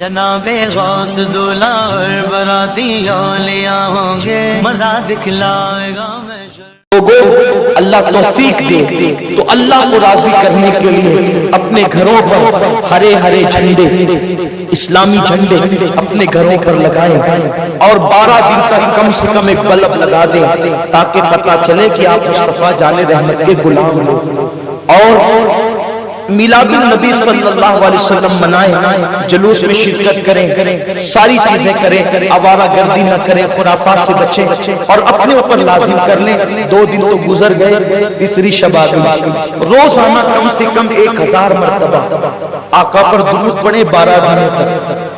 جناب غوث دولا اور براتی اولیاء ہوں گے، مزہ دکھلائے گا میں لوگوں اللہ توفیق دے تو اللہ کو راضی کرنے کے لیے اپنے گھروں پر ہرے ہرے جھنڈے، اسلامی جھنڈے اپنے گھروں پر لگائیں اور 12 دن تک کم سے کم ایک بلب لگا دیں تاکہ پتہ چلے کہ آپ مصطفیٰ جان رحمت کے غلام ہو، اور میلاد النبی صلی اللہ علیہ وسلم منائیں، جلوس میں شرکت کریں، ساری چیزیں کریں، آوارہ گردی نہ کریں، خرافات سے بچیں اور اپنے اوپر لازم کر لیں۔ 2 دن تو گزر گئے، تیسری شب آ گئی، روزانہ کم سے کم 1000 مرتبہ آقا پر درود پڑھیں 12 دنوں تک۔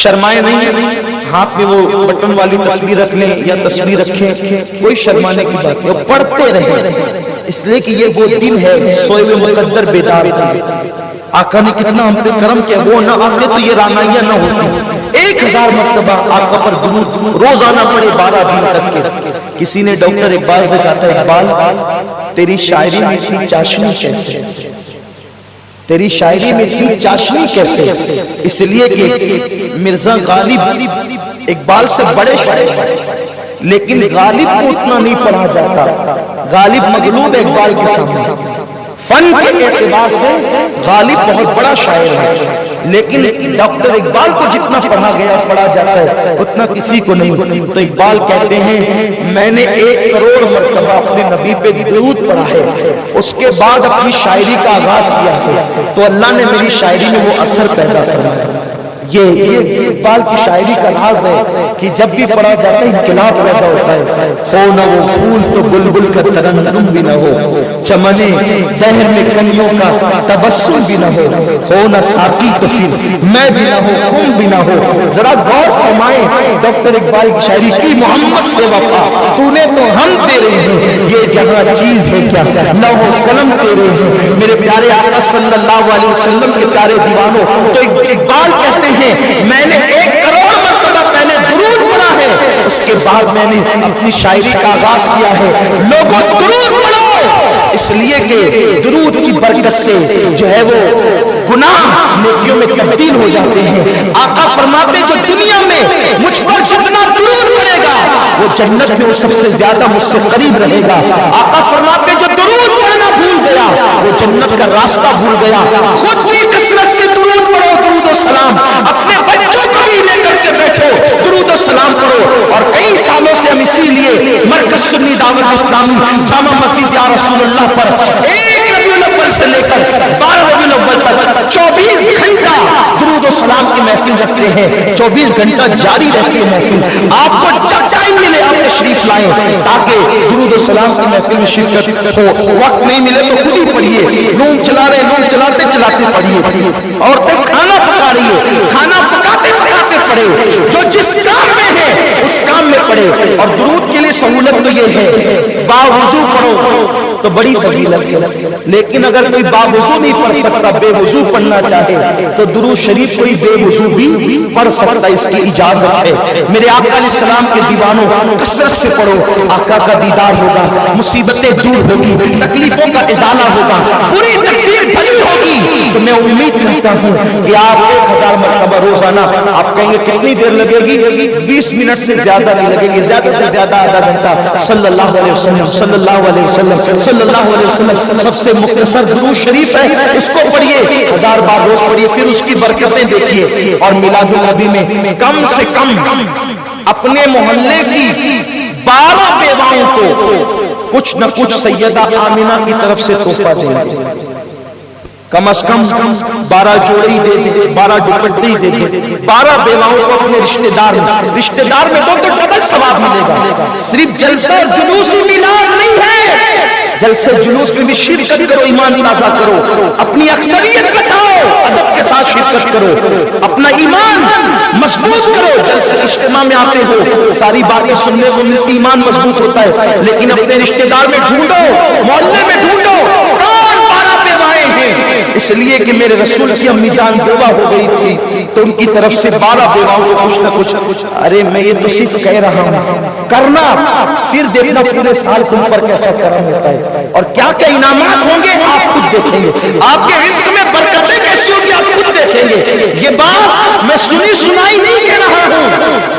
شرمائے نہیں، ہاتھ میں وہ بٹن والی تصویر رکھ لیں یا تصویر رکھیں، کوئی شرمانے کی بات نہیں، پڑھتے رہیں، اس لیے کہ یہ وہ دن ہے سوئے ہوئے مقدر بیدار دن۔ آقا نے کتنا ہم پہ کرم کیا، وہ نہ آتے تو یہ رانائیاں نہ ہوتی۔ 1000 مرتبہ آقا پر درود روزانہ پڑھے 12 دن تک کے۔ کسی نے ڈاکٹر اقبال سے کہا تھا، اقبال تیری شاعری میں اتنی چاشنی کیسے، تیری شاعری میں اتنی چاشنی کیسے؟ اس لیے کہ مرزا غالب اقبال سے بڑے شاعر، لیکن غالب کو اتنا نہیں پڑھا جاتا، غالب مغلوب اقبال کے سامنے۔ فن کے اعتبار سے غالب بہت بڑا شاعر ہے، لیکن ڈاکٹر اقبال کو جتنا پڑھا گیا پڑھا جاتا ہے اتنا کسی کو نہیں۔ تو اقبال کہتے ہیں میں نے 1 کروڑ مرتبہ اپنے نبی پہ درود پڑھا ہے، اس کے بعد اپنی شاعری کا آغاز کیا ہے، تو اللہ نے میری شاعری میں وہ اثر پیدا فرمایا۔ یہ اقبال کی شاعری کا راز ہے کہ جب بھی پڑھا جاتا ہے انقلاب پیدا ہوتا ہے۔ ہو نہ وہ پھول تو بلبل کا ترنم بھی نہ ہو، چمنے دہر میں کلیوں کا تبسم بھی نہ ہو نہ ساقی تو پھر میں بھی نہ ہو، تم بھی نہ ہو۔ ذرا غور فرمائیں ڈاکٹر اقبال کی شاعری کی، محمد سے وفا تو نے تو ہم تیرے ہیں، یہ جہاں چیز ہے کیا لوح و قلم تیرے ہیں، میرے پیارے آقا صلی اللہ علیہ وسلم کے پیارے دیوانوں۔ تو اقبال کہتے ہیں میں نے 1 کروڑ مرتبہ پہلے درود پڑھا ہے، اس کے بعد میں نے اپنی شاعری کا آغاز کیا ہے، لوگوں درود پڑھو، اس لیے کہ درود کی برکت سے جو ہے وہ گناہ نیکیوں میں تبدیل ہو جاتے ہیں۔ آقا فرماتے جو دنیا میں مجھ پر جتنا درود پڑھے گا وہ جنت میں وہ سب سے زیادہ مجھ سے قریب رہے گا۔ آقا فرماتے جو درود پڑھنا بھول گیا وہ جنت کا راستہ بھول گیا۔ خود بھی کثرت سے درود پڑھو، درود و سلام، اپنے بچوں کو بھی لے کر کے بیٹھو، درود و سلام کرو۔ اور کئی سالوں سے ہم اسی لیے مرکز سنی دعوت اسلامی جامع مسجد یا رسول اللہ پر 1 ربیع الاول سے لے کر 12 ربیع الاول تک 24 گھنٹہ درود و سلام کی محفل رکھتے ہیں، 24 گھنٹہ جاری رہتی ہے محفل۔ آپ کو جب ٹائم ملے آپ تشریف لائیں تاکہ درود و سلام کی محفل میں شرکت ہو۔ وقت نہیں ملے تو خود ہی پڑھیے، روم چلا رہے روم چلاتے چلاتے پڑھیے، عورتیں کھانا پکا رہی ہے کھانا پکاتے پکاتے پڑھے، جو جس کام میں ہے اس کام میں پڑھے۔ اور درود کے لیے سہولت تو یہ ہے باوضو پڑھو تو بڑی فضیلت ہے، لیکن اگر کوئی باوضو نہیں پڑھ سکتا، بے وضو پڑھنا چاہے تو درود شریف کوئی بے وضو بھی پڑھ سکتا، اس کی اجازت ہے۔ میرے آقا علیہ السلام کے دیوانوں کثرت سے پڑھو، آقا کا دیدار ہوگا، مصیبتیں دور ہوگی، تکلیفوں کا ازالہ ہوگا، پوری تقدیر بھلی ہوگی۔ تو میں امید کرتا ہوں کہ آپ 1000 مرتبہ روزانہ، آپ کہیں گے کتنی دیر لگے گی؟ 20 منٹ سے زیادہ نہیں لگے گی، زیادہ سے زیادہ آدھا گھنٹہ۔ صلی اللہ علیہ وسلم صلی اللہ علیہ وسلم صلی اللہ علیہ وسلم سب سے مختصر درود شریف ہے، اس کو پڑھیے 1000 بار روز پڑھیے، پھر اس کی برکتیں دیکھیے۔ اور میلاد النبی میں کم سے کم اپنے محلے کی 12 بیواؤں کو کچھ نہ کچھ سیدہ آمنہ کی طرف سے تحفہ دیں، کم از کم 12 جوڑی دے دیں، 12 دوپٹے دے دیں، 12 بیواؤں کو اپنے رشتہ دار میں تو ڈبل ثواب ملے گا۔ صرف جلسہ جلوس میلاد نہیں ہے، جلسے جلوس میں بھی شرکت کرو، ایمان تازہ کرو، اپنی اکثریت بتاؤ، ادب کے ساتھ شرکت کرو، اپنا ایمان مضبوط کرو۔ جلسے اجتماع میں آتے ہو، ساری باتیں سننے سے ایمان مضبوط ہوتا ہے، لیکن اپنے رشتہ دار میں ڈھونڈو، محلے میں ڈھونڈو کون 12 بیوائیں ہیں۔ اس لیے کہ میرے رسول کی امی جان بیوہ ہو گئی تھی تو ان کی طرف سے 12 بیواؤں کو کچھ نہ کچھ، ارے میں یہ تو صرف کہہ رہا ہوں، کرنا پھر دیکھنا پورے سال تم پر کیسا کرم ہوتا ہے اور کیا کیا انعامات ہوں گے آپ خود دیکھیں گے، آپ کے رزق میں برکتیں کیسی ہوگی آپ خود دیکھیں گے۔ یہ بات